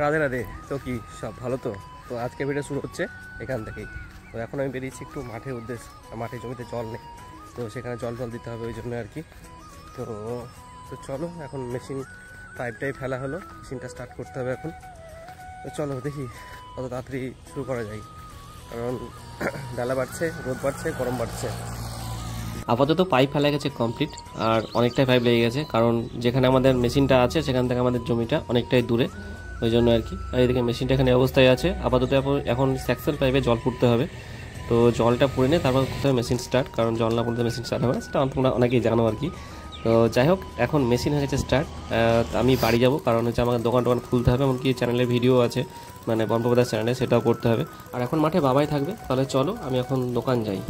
রাধে রাধে। তো কি সব ভালো তো? তো আজকে ভিডিও শুরু হচ্ছে এখান থেকেই। তো এখন আমি বেরিয়েছি একটু মাঠের উদ্দেশ্যে। মাঠে জমিতে জল নেই, তো সেখানে জল দিতে হবে, ওই জন্য আর কি। তো তো চলো, এখন মেশিন পাইপটাই ফেলা হলো, মেশিনটা স্টার্ট করতে হবে এখন। তো চলো দেখি কত তাড়াতাড়ি শুরু করা যায়, কারণ বেলা বাড়ছে, রোদ বাড়ছে, গরম বাড়ছে। আপাতত পাইপ ফেলা গেছে কমপ্লিট, আর অনেকটাই পাইপ লেগে গেছে, কারণ যেখানে আমাদের মেশিনটা আছে সেখান থেকে আমাদের জমিটা অনেকটাই দূরে, ওই জন্য আর কি। আর এদিকে মেশিনটা এখানে অবস্থায় আছে। আপাতত এখন সেকশন পাইপে জল পুড়তে হবে, তো জলটা পুড়ে নিয়ে তারপর করতে হবে মেশিন স্টার্ট, কারণ জল না পুড়তে মেশিন স্টার্ট হবে না, সেটা তোমরা অনেকেই জানো আর কি। তো যাই হোক, এখন মেশিন হয়ে গেছে স্টার্ট। আমি বাড়ি যাব, কারণ হচ্ছে আমাকে দোকান খুলতে হবে, এমনকি চ্যানেলের ভিডিও আছে, মানে বনপ্রদাস চ্যানেলে, সেটাও করতে হবে। আর এখন মাঠে বাবাই থাকবে, তাহলে চলো আমি এখন দোকান যাই।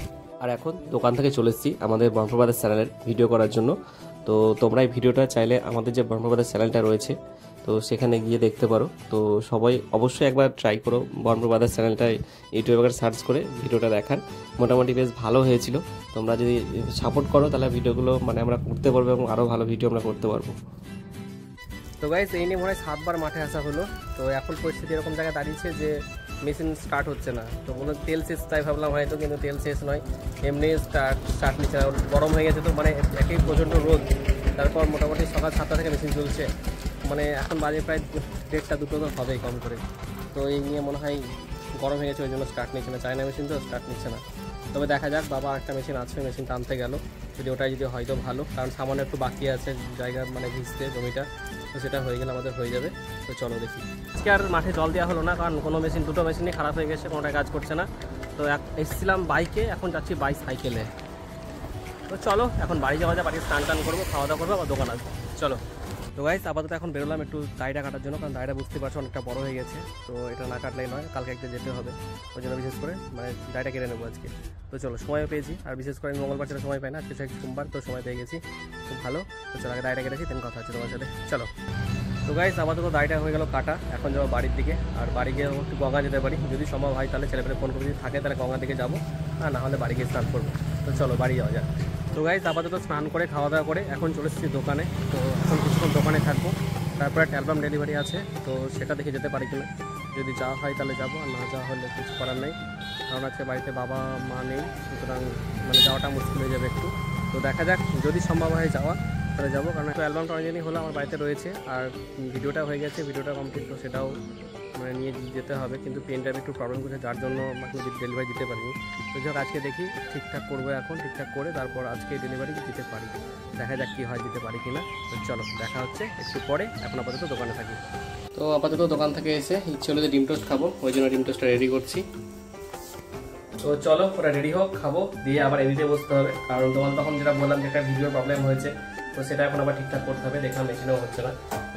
আর এখন দোকান থেকে চলে এসেছি আমাদের বনপ্রদাস চ্যানেলের ভিডিও করার জন্য। তো তোমরা এই ভিডিওটা চাইলে আমাদের যে বনপ্রদাস চ্যানেলটা রয়েছে, তো সেখানে গিয়ে দেখতে পারো। তো সবাই অবশ্যই একবার ট্রাই করো বনপ্রদাস চ্যানেলটা ইউটিউবে একবার সার্চ করে ভিডিওটা দেখার। মোটামুটি বেশ ভালো হয়েছিল। তোমরা যদি সাপোর্ট করো তাহলে ভিডিওগুলো মানে আমরা করতে পারবো এবং আরও ভালো ভিডিও আমরা করতে পারবো। তো গাইস, এই নিয়ে মনে হয় 7 বার মাঠে আসা হলো। তো এখন পরিস্থিতি এরকম জায়গায় দাঁড়িয়েছে যে মেশিন স্টার্ট হচ্ছে না। তো মনে তেল শেষ, তাই ভাবলাম হয়তো, কিন্তু তেল শেষ নয়, এমনি স্টার্ট নিচ্ছে না। গরম হয়ে গেছে, তো মানে একই প্রচণ্ড রোদ। তারপর মোটামুটি সকাল 7টা থেকে মেশিন চলছে, মানে এখন বাজে প্রায় 1:30 2টো তো হবেই কম করে। তো এই নিয়ে মনে হয় গরম হয়ে গেছে, ওই জন্য স্টার্ট নিচ্ছে না। চায়না মেশিন তো স্টার্ট নিচ্ছে না। তবে দেখা যাক, বাবা একটা মেশিন আছে, মেশিন টানতে গেল, যদি ওটাই যদি হয়তো ভালো, কারণ সামান্য একটু বাকি আছে জায়গা, মানে ভিজতে জমিটা, তো সেটা হয়ে গেলে আমাদের হয়ে যাবে। তো চলো দেখি। আজকে আর মাঠে জল দেওয়া হলো না, কারণ কোনো মেশিন, দুটো মেশিনই খারাপ হয়ে গেছে, কোনোটাই কাজ করছে না। তো এসেছিলাম বাইকে, এখন যাচ্ছি সাইকেলে। তো চলো এখন বাড়ি যাওয়া যায়, বাড়ি স্নান করবো, খাওয়া দাওয়া করবো, আবার দোকান আসবো। চলো। তো গাইস, আপাতত এখন বেরোলাম একটু দাড়িটা কাটার জন্য, কারণ দাড়িটা বুঝতে পারছো অনেকটা বড় হয়ে গেছে। তো এটা না কাটলেই নয়, কালকে একটা যেতে হবে, ওই জন্য বিশেষ করে মানে দাড়িটা কেটে নেবো আজকে। তো চলো, সময়ও পেয়েছি, আর বিশেষ করে আমি মঙ্গলবার ছাড়া সময় পাই না, আজকে সোমবার, তো সময় পেয়ে গেছি, খুব ভালো। তো চলো, আগে দাড়িটা কেটেছি, দেন কথা হচ্ছে তোমার সাথে, চলো। তো গাইস, আপাতত দাড়িটা হয়ে গেল কাটা, এখন যাবো বাড়ির দিকে। আর বাড়ি গিয়ে একটু গঙ্গা যেতে পারি, যদি সম্ভব হয় তাহলে ছেলেপেলে ফোন করে, যদি থাকে তাহলে গঙ্গা দিকে যাবো, আর না হলে বাড়ি গিয়ে স্নান করবো। তো চলো বাড়ি যাওয়া যাক। তো গাইস, আপাতত স্নান করে খাওয়া দাওয়া করে এখন চলে এসেছি দোকানে। তো এখন কিছুক্ষণ দোকানে থাকবো, তারপরে একটা অ্যালবাম ডেলিভারি আছে, তো সেটা দেখে যেতে পারি কিনা। যদি যাওয়া হয় তাহলে যাবো, আর না যাওয়া হলে কিছু করার নেই, কারণ আজকে বাড়িতে বাবা মা নেই, সুতরাং মানে যাওয়াটা মুশকিল হয়ে যাবে একটু। তো দেখা যাক, যদি সম্ভব হয় যাওয়া তাহলে যাবো, কারণ একটু অ্যালবামটা অনেকদিনই হলো আমার বাড়িতে রয়েছে, আর ভিডিওটা হয়ে গেছে, ভিডিওটা কমপ্লিট, তো সেটাও মানে নিয়ে যেতে হবে। কিন্তু পেন ড্রাইভে একটু প্রবলেম করছে, যার জন্য এখন ডেলিভারি দিতে পারিনি। তো যাক, আজকে দেখি ঠিকঠাক করবো, এখন ঠিকঠাক করে তারপর আজকে ডেলিভারি দিতে পারি, দেখা যাক কী হয়, দিতে পারি কিনা। তো চলো দেখা হচ্ছে একটু পরে, এখন আপাতত দোকানে থাকি। তো আপাতত দোকান থেকে এসে ইচ্ছে হলো যে ডিম টোস্ট খাবো, ওই জন্য ডিম টোস্টটা রেডি করছি। তো চলো, ওরা রেডি হোক, খাবো, দিয়ে আবার এডিটে বসতে হবে, কারণ তোমার তখন যেটা বললাম যে একটা ভিডিওর প্রবলেম হয়েছে, তো সেটা এখন আবার ঠিকঠাক করতে হবে। দেখলাম মেশিনেও হচ্ছে না,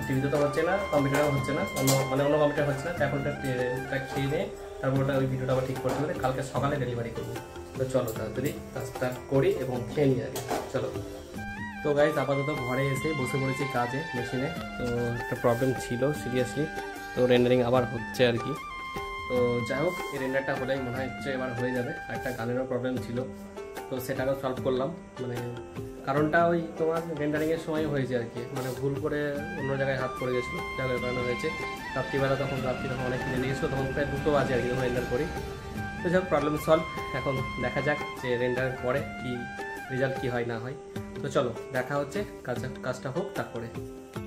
টিভিতে তো হচ্ছে না, কম্পিউটারেও হচ্ছে না, অন্য কম্পিউটার হচ্ছে না। তো এখন এটা খেয়ে নিয়ে তারপর ওটা ওই ভিডিওটা আবার ঠিক করতে হবে, কালকে সকালে ডেলিভারি করবো। তো চলো তাড়াতাড়ি কাজটা করি এবং খেয়ে নিয়ে আগে, চলো। তো গাইজ, আপাতত ঘরে এসে বসে পড়েছি কাজে, মেশিনে। তো একটা প্রবলেম ছিল সিরিয়াসলি, তো রেন্ডারিং আবার হচ্ছে আর কি। তো যাই হোক, এই রেন্ডারটা হলেই মনে হচ্ছে এবার হয়ে যাবে। আর একটা গানেরও প্রবলেম ছিল, তো সেটাকেও সলভ করলাম। মানে কারণটা ওই তোমার রেন্ডারিংয়ের সময় হয়েছে আর কি, মানে ভুল করে অন্য জায়গায় হাত পড়ে গেছিলো, যার কারণে হয়েছে। রাত্রিবেলা তখন যখন অনেক কিনে নিয়েছিলো, তখন প্রায় 2টো বাজে আর কি রেন্ডার করি। তো যাই হোক, প্রবলেম সলভ। এখন দেখা যাক যে রেন্ডারের পরে কি রেজাল্ট কী হয় না হয়। তো চলো দেখা হচ্ছে, কাজটা হোক তারপরে।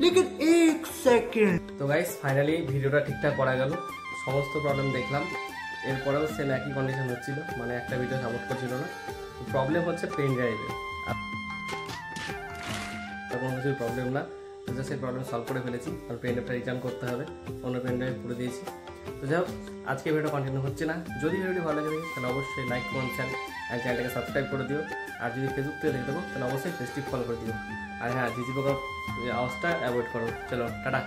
लेकिन एक सेकंड। তো গাইস, ফাইনালি ভিডিওটা ঠিকঠাক করা গেল, সমস্ত প্রবলেম দেখলাম। এরপরেও সেম একই কন্ডিশন হচ্ছিল, মানে একটা ভিডিও সাপোর্ট করছিল না। প্রবলেম হচ্ছে পেন ড্রাইভে, কোনো কিছুর প্রবলেম না। তো সেই প্রবলেম সলভ করে ফেলেছি, আর পেন ড্রাইভটা রিটার্ন করতে হবে, অন্য পেন ড্রাইভ করে দিয়েছি। তো যাই হোক, আজকে ভিডিওটা কন্টিনিউ হচ্ছে না। যদি ভিডিওটি ভালো লাগে তাহলে অবশ্যই লাইক কমেন্ট আর চ্যানেলটাকে সাবস্ক্রাইব করে দিও। আর যদি ফেসবুক থেকে দেখে দেবো তাহলে অবশ্যই পেজটি ফলো করে দিও। আর হ্যাঁ, ঝিঝি পোকার আওয়াজটা অ্যাভয়েড করো। চলো টাটা।